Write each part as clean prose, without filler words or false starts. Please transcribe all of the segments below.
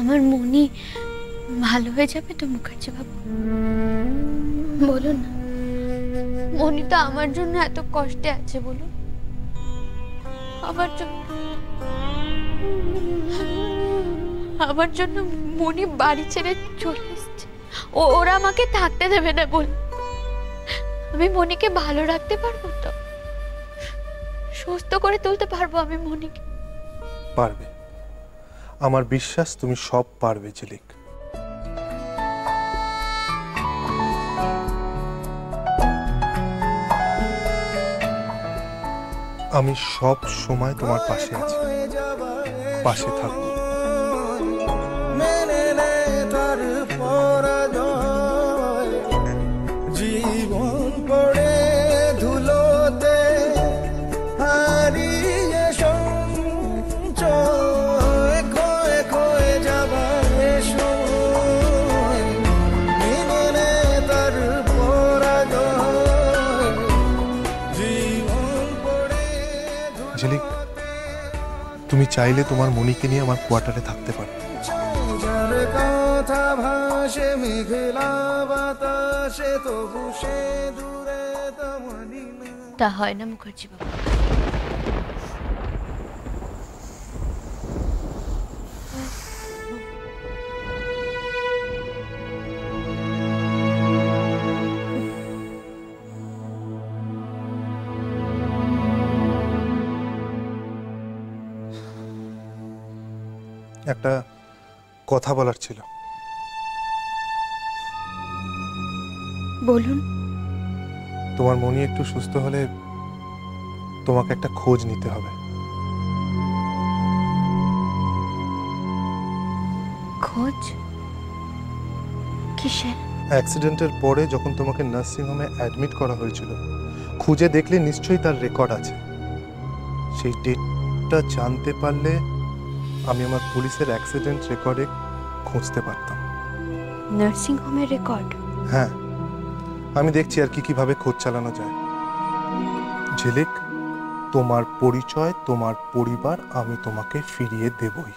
আমার মনি ভালো হয়ে যাবে তো মুখার্জি বাবু? বলুন না, মনি তো আমার জন্য এত কষ্টে আছে, বলুন। আমার জন্য মনি বাড়ি ছেড়ে চলে এসছে। ওরা আমাকে থাকতে দেবে না বল। আমি মনিকে ভালো রাখতে পারবো তো? সুস্থ করে তুলতে পারবো আমি মনিকে? পারবে, আমার বিশ্বাস তুমি সব পারবে ঝিলিক। আমি সব সময় তোমার পাশে আছি, পাশে থাকবো। জীবন পড়ে ধুলোতে হারিয়ে সঞ্চয়, খয়ে খয়ে যাবার সময় মেনে নে তার পরাজয়। জীবন পড়ে ঝিলিক, তুমি চাইলে তোমার মনিকে নিয়ে আমার কোয়ার্টারে থাকতে পারো। কথা ভাসে মেঘলা বাতাসে, তবু সে দূরে তেমনি না। তা হয় না মুখার্জি বাবু। একটা কথা বলার ছিল। বলুন। তোমার মনি একটু সুস্থ হলে তোমাকে একটা খোঁজ নিতে হবে। খোঁজ? কিসের? অ্যাক্সিডেন্টের পরে যখন তোমাকে নার্সিং হোমে অ্যাডমিট করা হয়েছিল, খুঁজে দেখলে নিশ্চয়ই তার রেকর্ড আছে। সেই ডেটটা জানতে পারলে আমি আমার পুলিশের অ্যাক্সিডেন্ট রেকর্ডে খুঁজতে পারতাম। নার্সিং হোমের রেকর্ড? হ্যাঁ, আমি দেখছি আর কিভাবে খোঁজ চালানো যায়। ঝিলিক, তোমার পরিচয়, তোমার পরিবার আমি তোমাকে ফিরিয়ে দেবই।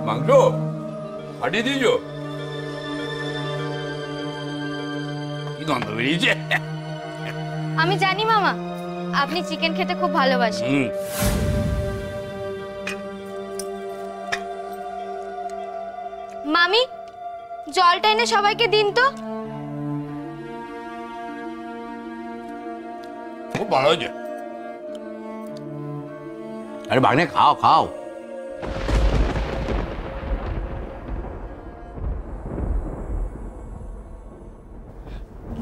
মাংস ফাটিয়ে দিয়েছ? কি গন্ধ বেরিয়েছে? আমি জানি মামা, আপনি চিকেন খেতে খুব ভালোবাসেন। মামি, জলটা এনে সবাইকে দিন তো। খুব ভালো হয়েছে। আরে বাগনে, খাও খাও।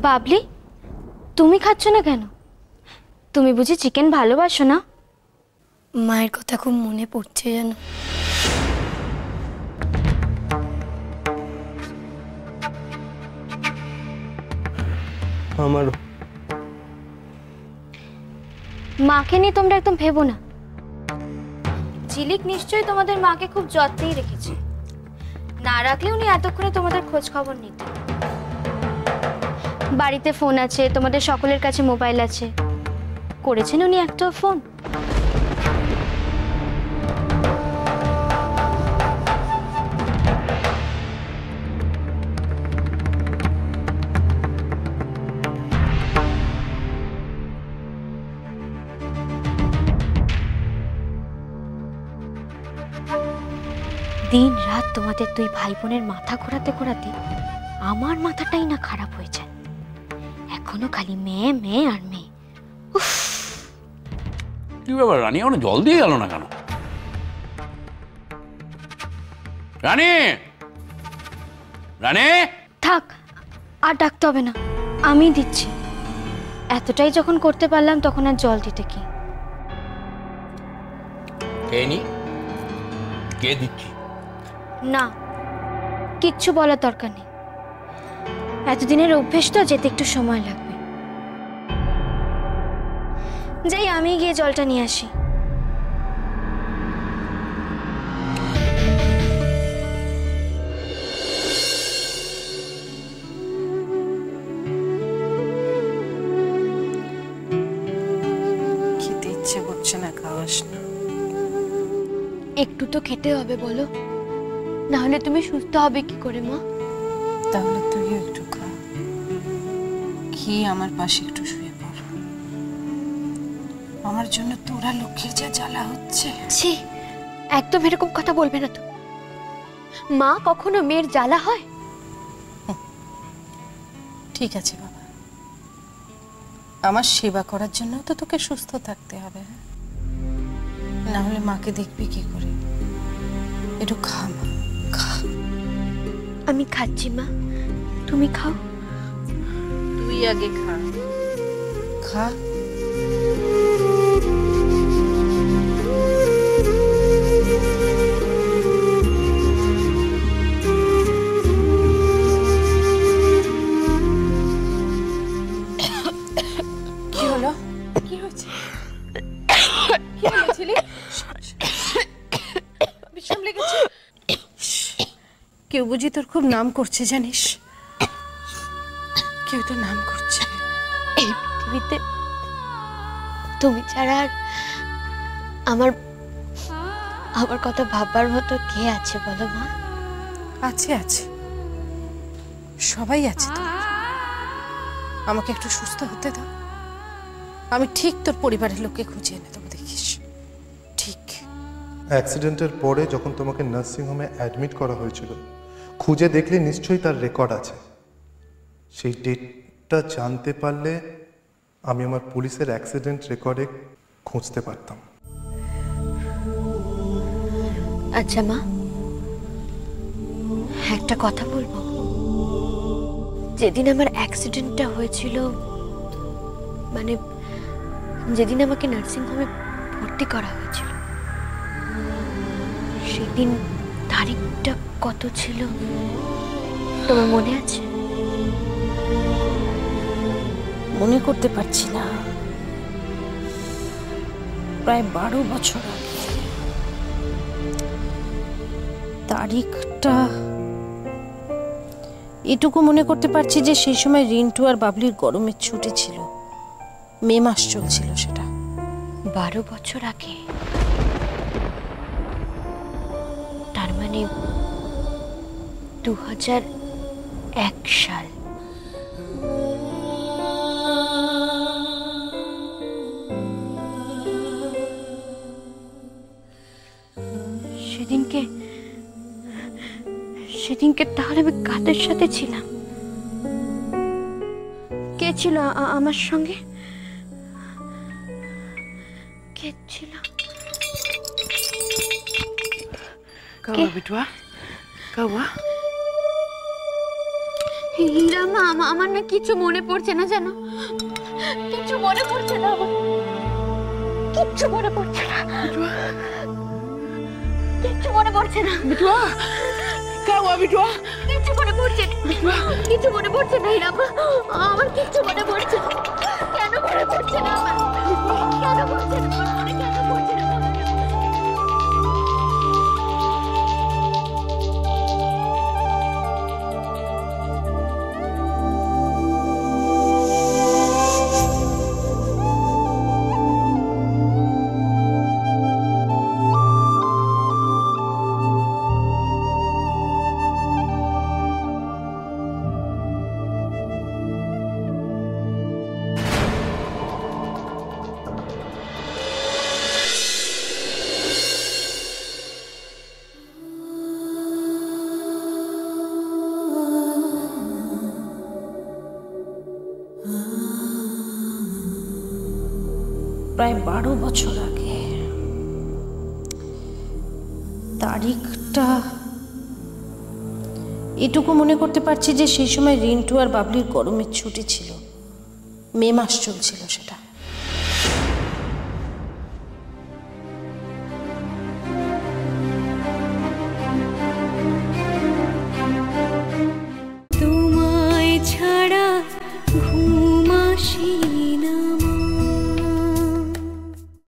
বাবলি, তুমি খাচ্ছ না কেন? তুমি বুঝি চিকেন ভালোবাসো না? মায়ের কথা খুব মনে পড়ছে যেন। আমার মাকে নিয়ে তোমরা একদম ভেবো না। ঝিলিক নিশ্চয়ই তোমাদের মাকে খুব যত্নেই রেখেছে, না রাখলে উনি এতক্ষণে তোমাদের খোঁজ খবর নিতেন। বাড়িতে ফোন আছে, তোমাদের সকলের কাছে মোবাইল আছে, করেছেন উনি একটা ফোন? দিন রাত তোমাদের দুই ভাই বোনের মাথা ঘোরাতে ঘোরাতে আমার মাথাটাই না খারাপ হয়ে যায়। এখনো খালি মেয়ে মেয়ে আর মেয়ে। কি ব্যাপার রানী, এখনো জল দিয়ে গেল না কেন? রানী, রানী! থাক, আর ডাকতে হবে না, আমি দিচ্ছি। এতটাই যখন করতে পারলাম তখন আর জল দিতে কি? কে দিচ্ছি? না, কিচ্ছু বলার দরকার নেই। এতদিনের অভ্যেস তো, যেতে একটু সময় লাগবে। যাই, আমি গিয়ে জলটা নিয়ে আসি। খাস না। একটু তো খেতে হবে বলো, না হলে তুমি সুস্থ হবে কি করে মা? তাহলে তুইও একটু খা, খেয়ে আমার পাশে একটু শুয়ে পড়। আমার জন্য তোরা লক্ষ্মীর যা জ্বালা হচ্ছে। ছি, একদম এরকম কথা বলবে না তো। মা কখনো মেয়ের জ্বালা হয়? ঠিক আছে বাবা, আমার সেবা করার জন্য তো তোকে সুস্থ থাকতে হবে, না হলে মাকে দেখবি কি করে? একটু খা মা, খা। আমি খাচ্ছি মা, তুমি খাও। তুই আগে খা, খা। কি হলো? কি হয়েছে? কি হয়েছিল? বিষম লেগেছে? কেউ বুঝি তোর খুব নাম করছে জানিস? কেউ তো নাম করছে। এই পৃথিবীতে তুমি ছাড়া আর আমার আমার কথা ভাববার মতো কে আছে বলো মা? আছে, আছে, সবাই আছে। তোমার আমাকে একটু সুস্থ হতে দাও, আমি ঠিক তোর পরিবারের লোককে খুঁজে এনে দেবো, দেখিস। ঠিক অ্যাক্সিডেন্টের পরে যখন তোমাকে নার্সিংহোমে অ্যাডমিট করা হয়েছিল, খুঁজে দেখলে নিশ্চয়ই তার রেকর্ড আছে। সেই ডেটটা জানতে পারলে আমি আমার পুলিশের অ্যাক্সিডেন্ট রেকর্ডে খুঁজতে পারতাম। আচ্ছা মা, একটা কথা বলবো। যেদিন আমার অ্যাক্সিডেন্টটা হয়েছিল, মানে যেদিন আমাকে নার্সিং হোমে ভর্তি করা হয়েছিল, সেদিন তারিখটা কত ছিল তোমার মনে আছে? মনে করতে পারছি না, প্রায় 12 বছর আগে। তারিখটা এটুকু মনে করতে পারছি যে সেই সময় রিন্টু আর বাবলির গরমের ছুটি ছিল, মে মাস চলছিল সেটা। 12 বছর আগে, তার মানে 2001 সাল। সেদিনকে তাহলে আমি কাদের সাথে ছিলাম? কে ছিল আমার সঙ্গে? কে ছিল? কাওয়া বিটুয়া, কাওয়া। হীরা মা, আমার না কিছু মনে পড়ছে না, জানো? কিছু মনে পড়ছে না আমার, কিচ্ছু মনে পড়ছে না, কিচ্ছু মনে পড়ছে না। বিটুয়া, কাওয়া বিটুয়া, কিচ্ছু মনে পড়ছে না, কিছু মনে পড়ছে না হীরা মা, আমার কিচ্ছু মনে পড়ছে না। কেন মনে পড়ছে না আমার? কেন পড়ছে না আমার মনে? কেন পড়ছে না আমার? প্রায় 12 বছর আগে। তারিখটা এটুকু মনে করতে পারছি যে সেই সময় রিন্টু আর বাবলির গরমের ছুটি ছিল, মে মাস চলছিল সেটা।